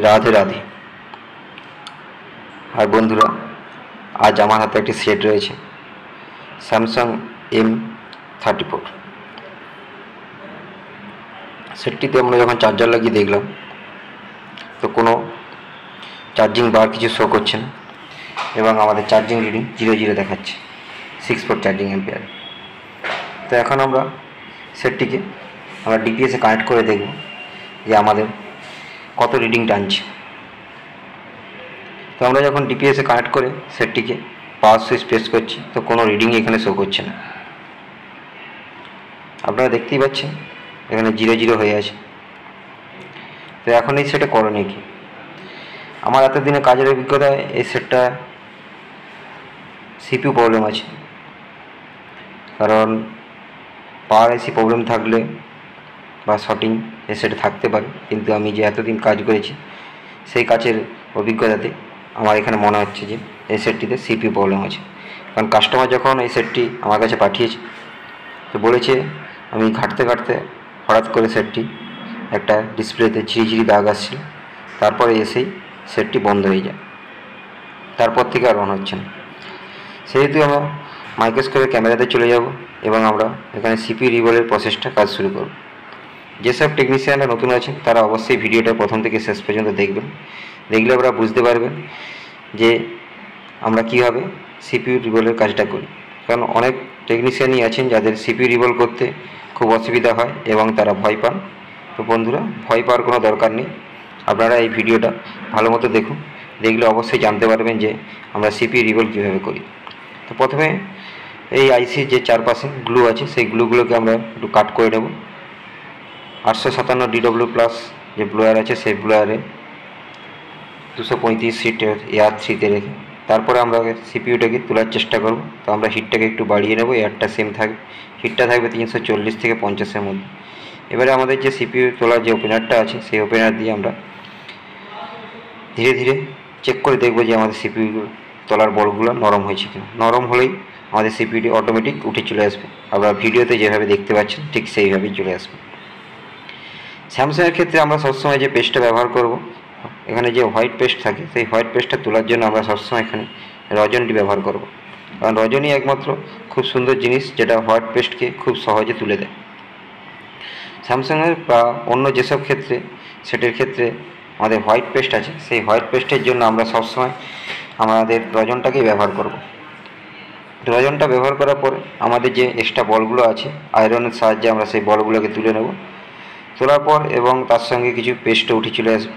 রাধে রাধে। আর বন্ধুরা, আজ আমার হাতে একটি সেট রয়েছে, স্যামসাং M34। সেটটিতে আমরা যখন চার্জার লাগিয়ে দেখলাম তো কোনো চার্জিং বার কিছু শো করছে না এবং আমাদের চার্জিং রিডিং 0 দেখাচ্ছে, 6 চার্জিং অ্যাম্পিয়ার। তো এখন আমরা সেটটিকে আমরা ডিপিএসে কানেক্ট করে দেখব যে আমাদের কত রিডিং টানছে। তো আমরা যখন ডিপিএসে কানেক্ট করে সেটটিকে পাওয়ার সুইচ প্রেস করছি তো কোনো রিডিং এখানে শো করছে না। আপনারা দেখতেই পাচ্ছেন এখানে 0 হয়ে আছে। তো এখন এই সেটে করণীয় কি? আমার এতদিনের কাজের অভিজ্ঞতায় এই সেটটা সিপিইউ প্রবলেম আছে, কারণ পাওয়ার আইসি প্রবলেম থাকলে বা শর্টিং এই সেটে থাকতে পারে, কিন্তু আমি যে এতদিন কাজ করেছি সেই কাজের অভিজ্ঞতাতে আমার এখানে মনে হচ্ছে যে এই সেটটিতে সিপিইউ প্রবলেম আছে। কারণ কাস্টমার যখন এই সেটটি আমার কাছে পাঠিয়েছে তো বলেছে আমি ঘাঁটতে হঠাৎ করে সেটটি একটা ডিসপ্লেতে ঝিরিঝিরি দাগ আসছিল, তারপরে এসেই সেটটি বন্ধ হয়ে যায়, তারপর থেকে আর অন হচ্ছে না। সেহেতু আমরা মাইক্রোস্কোপের ক্যামেরাতে চলে যাব এবং আমরা এখানে সিপিইউ রিভলের প্রসেসটা কাজ শুরু করব। যেসব টেকনিশিয়ানরা নতুন আছেন তারা অবশ্যই ভিডিওটা প্রথম থেকে শেষ পর্যন্ত দেখবেন, দেখলে আপনারা বুঝতে পারবেন যে আমরা কীভাবে সিপিইউ রিভলের কাজটা করি। কারণ অনেক টেকনিশিয়ানই আছেন যাদের সিপিইউ রিভল করতে খুব অসুবিধা হয় এবং তারা ভয় পান। তো বন্ধুরা, ভয় পাওয়ার কোনো দরকার নেই, আপনারা এই ভিডিওটা ভালো মতো দেখুন, দেখলে অবশ্যই জানতে পারবেন যে আমরা সিপিইউ রিভল কীভাবে করি। তো প্রথমে এই আইসির যে চারপাশে গ্লু আছে সেই গ্লুগুলোকে আমরা একটু কাট করে নেব। 857 DW+ যে ব্লোয়ার আছে সেই ব্লোয়ারে 235 সিটের AR3তে রেখে তারপরে আমরা সিপিইউটাকে তোলার চেষ্টা করব। তো আমরা হিটটাকে একটু বাড়িয়ে নেব, এয়ারটা সেম থাকবে, হিটটা থাকবে 340 থেকে 50-এর মধ্যে। এবারে আমাদের যে সিপিইউ তোলার যে ওপেনারটা আছে সেই ওপেনার দিয়ে আমরা ধীরে ধীরে চেক করে দেখব যে আমাদের সিপিইউ তোলার বলগুলো নরম হয়েছে কিনা। নরম হলেই আমাদের সিপিইউটি অটোমেটিক উঠে চলে আসবে, আপনারা ভিডিওতে যেভাবে দেখতে পাচ্ছেন ঠিক সেইভাবেই চলে আসবে। স্যামসাংয়ের ক্ষেত্রে আমরা সবসময় যে পেস্টটা ব্যবহার করব, এখানে যে হোয়াইট পেস্ট থাকে সেই হোয়াইট পেস্টটা তোলার জন্য আমরা সবসময় এখানে রজনটি ব্যবহার করব, কারণ রজনই একমাত্র খুব সুন্দর জিনিস যেটা হোয়াইট পেস্টকে খুব সহজে তুলে দেয়। স্যামসাংয়ের বা অন্য যেসব ক্ষেত্রে সেটের ক্ষেত্রে আমাদের হোয়াইট পেস্ট আছে সেই হোয়াইট পেস্টের জন্য আমরা সবসময় আমাদের রজনটাকেই ব্যবহার করব। রজনটা ব্যবহার করার পর আমাদের যে এক্সট্রা বলগুলো আছে আয়রনের সাহায্যে আমরা সেই বলগুলোকে তুলে নেব, তোলার পর এবং তার সঙ্গে কিছু পেস্টও উঠে চলে আসবে।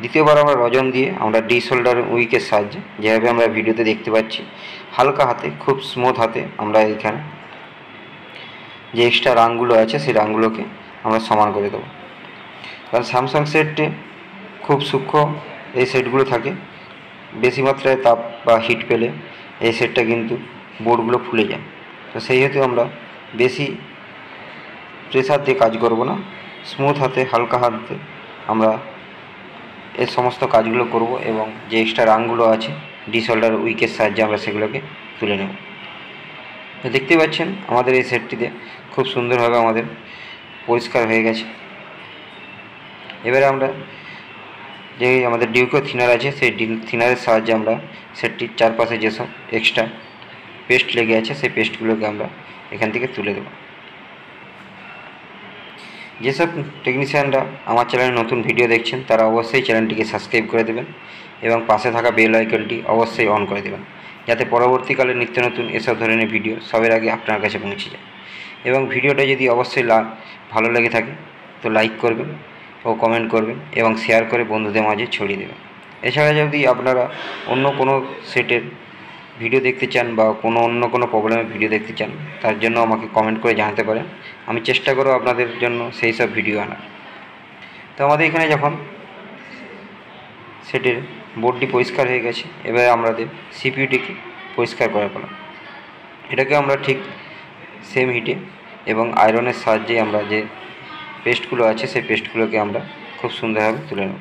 দ্বিতীয়বার আমরা রজন দিয়ে আমরা ডিসোল্ডার উইকের সাহায্যে যেভাবে আমরা ভিডিওতে দেখতে পাচ্ছি হালকা হাতে খুব স্মুথ হাতে আমরা এখানে যে এক্সট্রা রাংগুলো আছে সেই রাংগুলোকে আমরা সমান করে দেবো। কারণ স্যামসাং সেটে খুব সূক্ষ্ম এই সেটগুলো থাকে, বেশি মাত্রায় তাপ বা হিট পেলে এই সেটটা কিন্তু বোর্ডগুলো ফুলে যায়। তো সেই হেতু আমরা বেশি প্রেসার দিয়ে কাজ করব না, স্মুথ হাতে হালকা হাতে আমরা এই সমস্ত কাজগুলো করব এবং যে এক্সট্রা রাংগুলো আছে ডিসোল্ডার উইকের সাহায্যে আমরা সেগুলোকে তুলে নেব। তো দেখতে পাচ্ছেন আমাদের এই সেটটিতে খুব সুন্দরভাবে আমাদের পরিষ্কার হয়ে গেছে। এবারে আমরা যে আমাদের ডিউকো থিনার আছে সেই থিনারের সাহায্যে আমরা সেটটির চারপাশে যেসব এক্সট্রা পেস্ট লেগে আছে সেই পেস্টগুলোকে আমরা এখান থেকে তুলে দেব। যেসব টেকনিশিয়ানরা আমার চ্যানেলে নতুন ভিডিও দেখছেন তারা অবশ্যই চ্যানেলটিকে সাবস্ক্রাইব করে দেবেন এবং পাশে থাকা বেল আইকনটি অবশ্যই অন করে দেবেন, যাতে পরবর্তীকালে নিত্য নতুন এসব ধরনের ভিডিও সবার আগে আপনার কাছে পৌঁছে যায়। এবং ভিডিওটা যদি অবশ্যই ভালো লেগে থাকে তো লাইক করবেন ও কমেন্ট করবেন এবং শেয়ার করে বন্ধুদের মাঝে ছড়িয়ে দেবেন। এছাড়া যদি আপনারা অন্য কোনো সেটের ভিডিও দেখতে চান বা অন্য কোনো প্রবলেমের ভিডিও দেখতে চান তার জন্য আমাকে কমেন্ট করে জানাতে পারেন, আমি চেষ্টা করব আপনাদের জন্য সেই সব ভিডিও আনার। তো আমাদের এখানে যখন সেটের বোর্ডটি পরিষ্কার হয়ে গেছে, এবারে আমাদের সিপিইউটিকে পরিষ্কার করার পালা। এটাকে আমরা ঠিক সেম হিটে এবং আয়রনের সাহায্যে আমরা যে পেস্টগুলো আছে সেই পেস্টগুলোকে আমরা খুব সুন্দরভাবে তুলে নেব।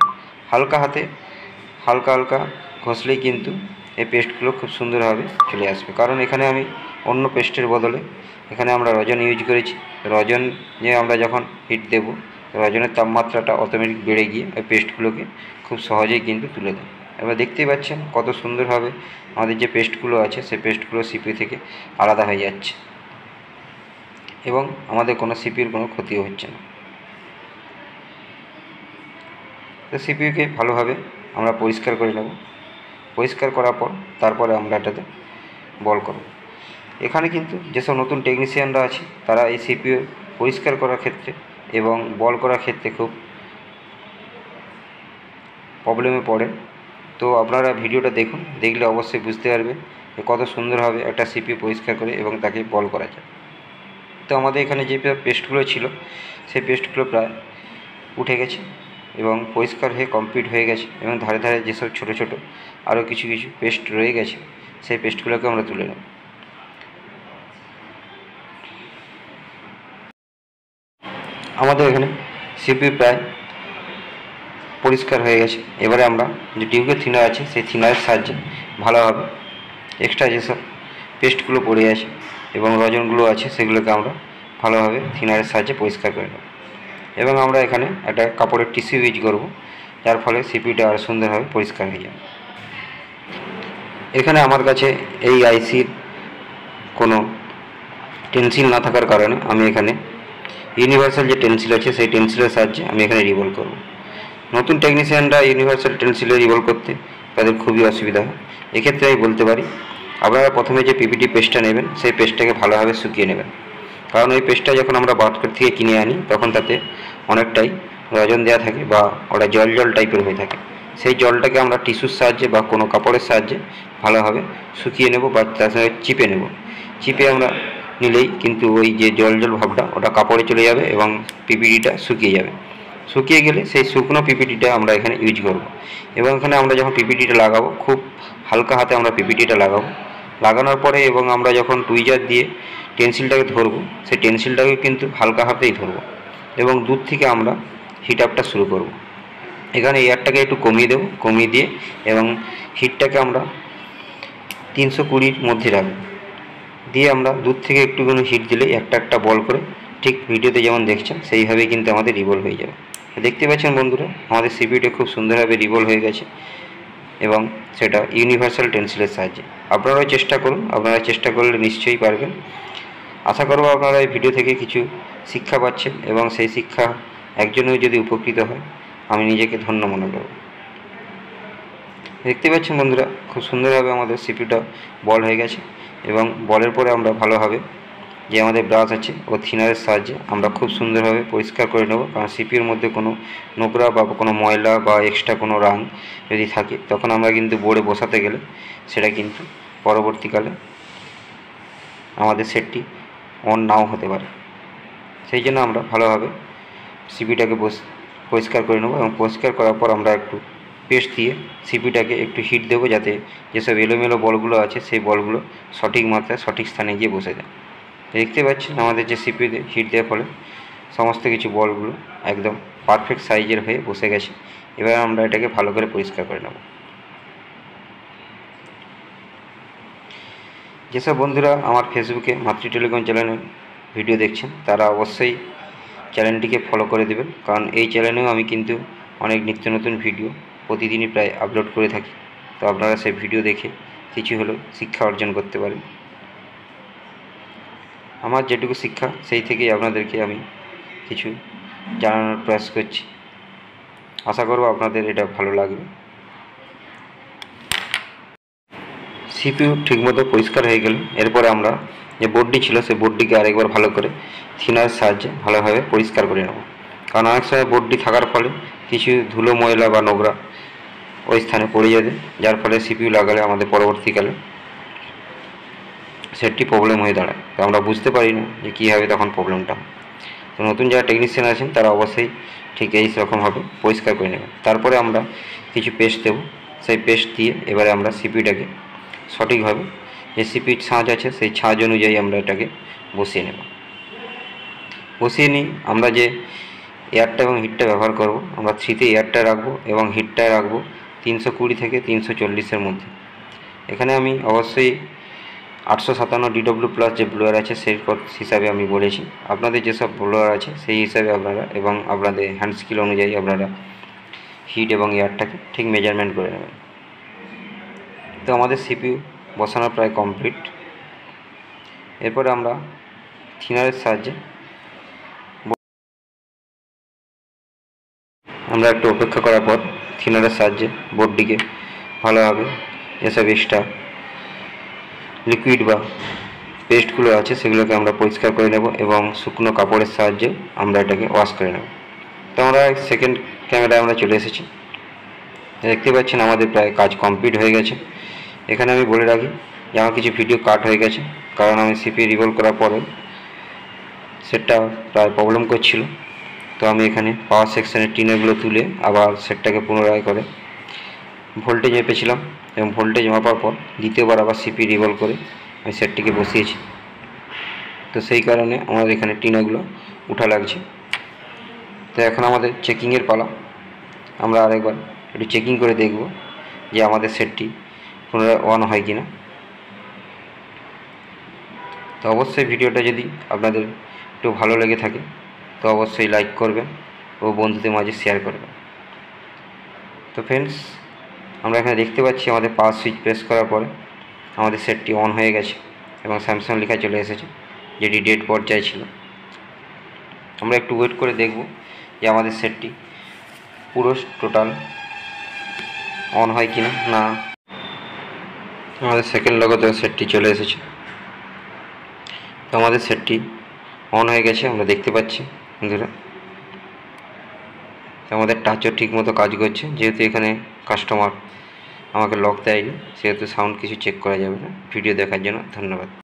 হালকা হাতে হালকা ঘষলেই কিন্তু এই পেস্টগুলো খুব সুন্দরভাবে চলে আসবে, কারণ এখানে আমি অন্য পেস্টের বদলে এখানে আমরা রজন ইউজ করেছি। রজন নিয়ে আমরা যখন হিট দেব রজনের তাপমাত্রাটা অটোমেটিক বেড়ে গিয়ে ওই পেস্টগুলোকে খুব সহজেই কিন্তু তুলে দেয়। এবার দেখতেই পাচ্ছেন কত সুন্দরভাবে আমাদের যে পেস্টগুলো আছে সেই পেস্টগুলো সিপিইউ থেকে আলাদা হয়ে যাচ্ছে এবং আমাদের কোনো সিপিইউর কোনো ক্ষতিও হচ্ছে না। তো সিপিইউকে ভালোভাবে আমরা পরিষ্কার করে নেব। পরিষ্কার করার পর তারপরে আমরা এটাতে বল করব। এখানে কিন্তু যেসব নতুন টেকনিশিয়ানরা আছে তারা এই সিপিইউ পরিষ্কার করার ক্ষেত্রে এবং বল করার ক্ষেত্রে খুব প্রবলেমে পড়েন। তো আপনারা ভিডিওটা দেখুন, দেখলে অবশ্যই বুঝতে পারবেন যে কত সুন্দরভাবে একটা সিপিইউ পরিষ্কার করে এবং তাকে বল করা যায়। তো আমাদের এখানে যে পেস্টগুলো ছিল সেই পেস্টগুলো প্রায় উঠে গেছে এবং পরিষ্কার হয়ে কমপ্লিট হয়ে গেছে এবং ধারে ধারে যেসব ছোটো ছোটো আরও কিছু কিছু পেস্ট রয়ে গেছে সেই পেস্টগুলোকে আমরা তুলে নেব। আমাদের এখানে সিপিইউ প্রায় পরিষ্কার হয়ে গেছে। এবারে আমরা যে টিউবের থিনার আছে সেই থিনারের সাহায্যে ভালোভাবে এক্সট্রা যেসব পেস্টগুলো পড়ে আছে এবং রজনগুলো আছে সেগুলোকে আমরা ভালোভাবে থিনারের সাহায্যে পরিষ্কার করে নেব এবং আমরা এখানে একটা কাপড়ের টিস্যু ইউজ করব, যার ফলে সিপিইউটা আরও সুন্দরভাবে পরিষ্কার হয়ে যাবে। এখানে আমার কাছে এই আইসির কোনো টেনসিল না থাকার কারণে আমি এখানে ইউনিভার্সাল যে টেনসিল আছে সেই টেনসিলের সাহায্যে আমি এখানে রিভলভ করব। নতুন টেকনিশিয়ানরা ইউনিভার্সাল টেনসিলে রিভলভ করতে তাদের খুবই অসুবিধা হয়। এক্ষেত্রে আমি বলতে পারি আপনারা প্রথমে যে পিপিটি পেস্টটা নেবেন সেই পেস্টটাকে ভালোভাবে শুকিয়ে নেবেন, কারণ ওই পেস্টটা যখন আমরা মার্কেট থেকে কিনে আনি তখন তাতে অনেকটাই রজন দেওয়া থাকে বা ওটা জল জল টাইপের হয়ে থাকে। সেই জলটাকে আমরা টিস্যুর সাহায্যে বা কোনো কাপড়ের সাহায্যে ভালোভাবে শুকিয়ে নেব বা তার সঙ্গে চিপে নেব। চিপে আমরা নিলেই কিন্তু ওই যে জল জল ভাবটা ওটা কাপড়ে চলে যাবে এবং পিপিটিটা শুকিয়ে যাবে। শুকিয়ে গেলে সেই শুকনো পিপিটিটা আমরা এখানে ইউজ করব এবং এখানে আমরা যখন পিপিটিটা লাগাবো খুব হালকা হাতে আমরা পিপিটিটা লাগাবো। লাগানোর পরে এবং আমরা যখন টুইজার দিয়ে টেনসিলটাকে ধরবো সেই টেনসিলটাকে কিন্তু হালকা হাতেই ধরবো এবং দূর থেকে আমরা হিট আপটা শুরু করব। এখানে এয়ারটাকে একটু কমিয়ে দেবো, কমিয়ে দিয়ে এবং হিটটাকে আমরা 320-র মধ্যে রাখবো। দিয়ে আমরা দূর থেকে একটুখানি হিট দিলে একটা একটা বল করে ঠিক ভিডিওতে যেমন দেখছেন সেইভাবেই কিন্তু আমাদের রিভলভ হয়ে যাবে। দেখতে পাচ্ছেন বন্ধুরা আমাদের সিপিইউটা খুব সুন্দরভাবে রিভলভ হয়ে গেছে এবং সেটা ইউনিভার্সাল টেনসিলের সাহায্যে। আপনারাও চেষ্টা করুন, আপনারা চেষ্টা করলে নিশ্চয়ই পারবেন। আশা করব আপনারা এই ভিডিও থেকে কিছু শিক্ষা পাচ্ছেন এবং সেই শিক্ষা একজনও যদি উপকৃত হয় আমি নিজেকে ধন্য মনে করব। দেখতে পাচ্ছেন বন্ধুরা খুব সুন্দরভাবে আমাদের সিপিইউটা বল হয়ে গেছে এবং বলের পরে আমরা ভালোভাবে যে আমাদের ব্রাশ আছে ও থিনারের সাহায্যে আমরা খুব সুন্দরভাবে পরিষ্কার করে নেব, কারণ সিপিইউর মধ্যে কোনো নোংরা বা কোনো ময়লা বা এক্সট্রা কোনো রাং যদি থাকে তখন আমরা কিন্তু বোর্ডে বসাতে গেলে সেটা কিন্তু পরবর্তীকালে আমাদের সেটটি অন নাও হতে পারে। সেই জন্য আমরা ভালোভাবে সিপিইউটাকে পরিষ্কার করে নেব এবং পরিষ্কার করার পর আমরা একটু পেস্ট দিয়ে সিপিইউটাকে একটু হিট দেবো যাতে যেসব এলোমেলো বলগুলো আছে সেই বলগুলো সঠিক মাত্রায় সঠিক স্থানে গিয়ে বসে যায়। দেখতে পাচ্ছেন আমাদের যে সিপিইউতে হিট দেওয়ার ফলে সমস্ত কিছু বলগুলো একদম পারফেক্ট সাইজের হয়ে বসে গেছে। এবার আমরা এটাকে ভালো করে পরিষ্কার করে নেব। যেসব বন্ধুরা আমার ফেসবুকে মাতৃ টেলিকম চ্যানেলের ভিডিও দেখছেন তারা অবশ্যই চ্যানেলটিকে ফলো করে দেবেন, কারণ এই চ্যানেলেও আমি কিন্তু অনেক নিত্য নতুন ভিডিও প্রতিদিনই প্রায় আপলোড করে থাকি। তো আপনারা সেই ভিডিও দেখে কিছু হলেও শিক্ষা অর্জন করতে পারেন। আমার যেটুকু শিক্ষা সেই থেকেই আপনাদেরকে আমি কিছু জানানোর প্রয়াস করছি। আশা করব আপনাদের এটা ভালো লাগবে। সিপিইউ ঠিকমতো পরিষ্কার হয়ে গেল এরপরে আমরা যে বোর্ডটি ছিল সেই বোর্ডটিকে আরেকবার ভালো করে থিনারের সাহায্যে ভালোভাবে পরিষ্কার করে নেব, কারণ অনেক সময় বোর্ডটি থাকার ফলে কিছু ধুলো ময়লা বা নোংরা ওই স্থানে পড়ে যাবে, যার ফলে সিপিইউ লাগালে আমাদের পরবর্তীকালে সেটটি প্রবলেম হয়ে দাঁড়ায়। তো আমরা বুঝতে পারি না যে কী হবে তখন প্রবলেমটা। তো নতুন যারা টেকনিশিয়ান আছেন তারা অবশ্যই ঠিক এই রকমভাবে পরিষ্কার করে নেবেন। তারপরে আমরা কিছু পেস্ট দেবো, সেই পেস্ট দিয়ে এবারে আমরা সিপিইউটাকে সঠিকভাবে যে সিপিইউর ছাঁচ আছে সেই ছাঁচ অনুযায়ী আমরা এটাকে বসিয়ে নেব। বসিয়ে নিই আমরা যে এয়ারটা এবং হিটটা ব্যবহার করব, আমরা 3-তে এয়ারটা রাখবো এবং হিটটা রাখবো 320 থেকে 340-এর মধ্যে। এখানে আমি অবশ্যই 857 DW প্লাস যে ব্লোয়ার আছে সেই হিসাবে আমি বলেছি। আপনাদের যেসব ব্লোয়ার আছে সেই হিসাবে আপনারা এবং আপনাদের হ্যান্ড স্কিল অনুযায়ী আপনারা হিট এবং এয়ারটাকে ঠিক মেজারমেন্ট করে নেবেন। তো আমাদের সিপিইউ বসানো প্রায় কমপ্লিট। এরপরে আমরা থিনারের সাহায্যে আমরা একটু অপেক্ষা করার পর থিনারের সাহায্যে বোর্ডটিকে ভালোভাবে এসব এক্সট্রা লিকুইড বা পেস্টগুলো আছে সেগুলোকে আমরা পরিষ্কার করে নেব এবং শুকনো কাপড়ের সাহায্যে আমরা এটাকে ওয়াশ করে নেব। তো আমরা সেকেন্ড ক্যামেরায় আমরা চলে এসেছি। দেখতে পাচ্ছেন আমাদের প্রায় কাজ কমপ্লিট হয়ে গেছে। এখানে আমি বলে রাখি যে আমার কিছু ভিডিও কাট হয়ে গেছে, কারণ আমি সিপিইউ রিভলভ করার পরে সেটটা প্রায় প্রবলেম করছিল। তো আমি এখানে পাওয়ার সেকশনের টিনেগুলো তুলে আবার সেটটাকে পুনরায় করে ভোল্টেজ মেপেছিলাম এবং ভোল্টেজ মাপার পর দ্বিতীয়বার আবার সিপিইউ রিভলভ করে আমি সেটটিকে বসিয়েছি। তো সেই কারণে আমাদের এখানে টিনাগুলো উঠা লাগছে। তো এখন আমাদের চেকিংয়ের পালা। আমরা আরেকবার একটু চেকিং করে দেখব যে আমাদের সেটটি পুনরায় অন হয় কি না। তো অবশ্যই ভিডিওটা যদি আপনাদের একটু ভালো লেগে থাকে তো অবশ্যই লাইক করবেন ও বন্ধুদের মাঝে শেয়ার করবেন। তো ফ্রেন্ডস, আমরা এখানে দেখতে পাচ্ছি আমাদের পাওয়ার সুইচ প্রেস করার পরে আমাদের সেটটি অন হয়ে গেছে এবং স্যামসাং লেখা চলে এসেছে, যেটি ডেড পর্যায়ে ছিল। আমরা একটু ওয়েট করে দেখব যে আমাদের সেটটি পুরো টোটাল অন হয় কি না। আমাদের সেকেন্ড লগতে সেটটি চলে এসেছে। তো আমাদের সেটটি অন হয়ে গেছে আমরা দেখতে পাচ্ছি বন্ধুরা। আমাদের টাচও ঠিকমতো কাজ করছে, যেহেতু এখানে কাস্টমার আমাকে লক দেয়নি সেহেতু সাউন্ড কিছু চেক করা যাবে না। ভিডিও দেখার জন্য ধন্যবাদ।